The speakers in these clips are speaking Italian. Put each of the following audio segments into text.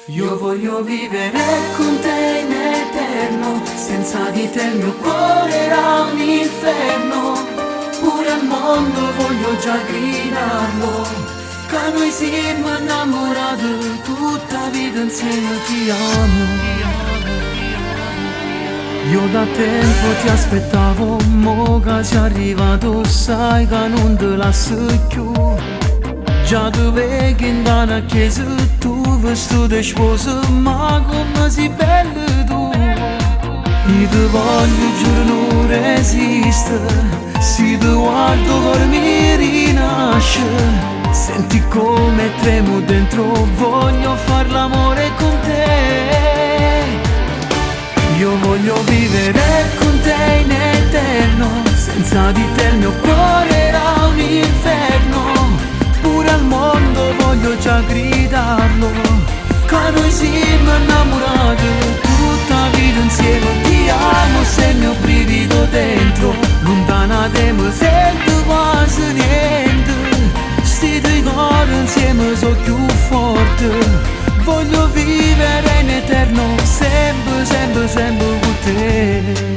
Io voglio vivere con te in eterno, senza di te il mio cuore era un inferno. Pure al mondo voglio già gridarlo, che noi siamo innamorati, tutta vita insieme ti amo. Io da tempo ti aspettavo, mo che sei arrivato, sai che non te lascio più. Già ti vedo in una chiesa, tu vestito di sposa, ma come sei bella tu. Io ti voglio, giuro non resiste, se ti guardo cor mi rinasce. Senti come tremo dentro, voglio far l'amore con te. Io voglio vivere con te in eterno, senza di te il mio cuore era un inferno. Pure al mondo voglio già gridarlo, che noi siamo innamorati, tutta vita insieme ti amo, sei il mio brivido dentro. Lontana te mi sento quasi niente, sti due cuori insieme sono più forti. Voglio vivere in eterno, sempre, sempre, sempre con te.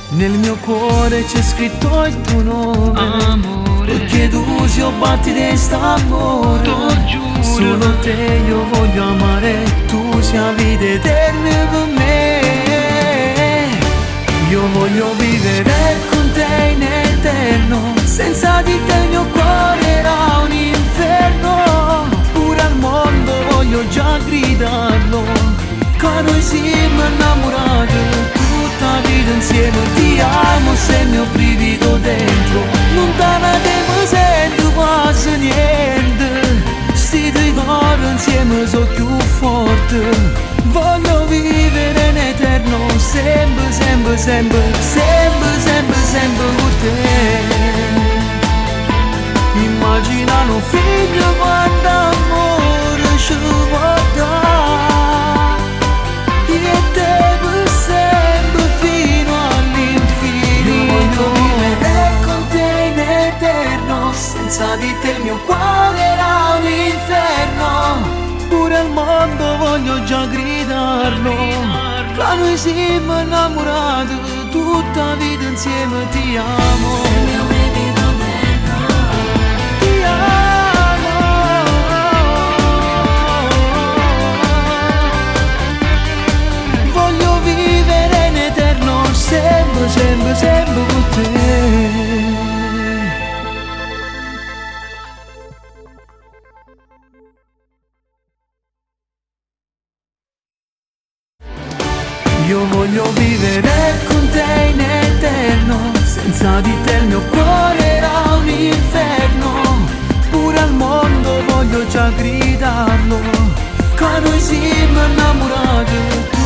Nel mio cuore c'è scritto il tuo nome, amore, perché tu si batti di st'amore. Solo te io voglio amare, tu sia vita eterna per me. Io voglio vivere con te in eterno, senza di te il mio cuore era un inferno. Pure al mondo voglio già gridarlo, che noi siamo innamorati, tutta vita insieme ti amo, sei il mio brivido dentro. Lontana te mi sento quasi niente, sti due cuori insieme sono più forti. Voglio vivere in eterno, sempre, sempre, sempre, sempre, sempre, sempre con te. Immagina un figlio quanto amore ci può dare, io e te per sempre fino all'infinito. Io voglio vivere con te in eterno, senza di te il mio cuore era un inferno. Pure al mondo voglio già gridarlo, che noi siamo innamorati, tutta vita insieme ti amo. Ti amo. Voglio vivere in eterno, sempre, sempre, sempre con te. Io voglio vivere con te in eterno, senza di te il mio cuore era un inferno. Pure al mondo voglio già gridarlo, che noi siamo innamorati.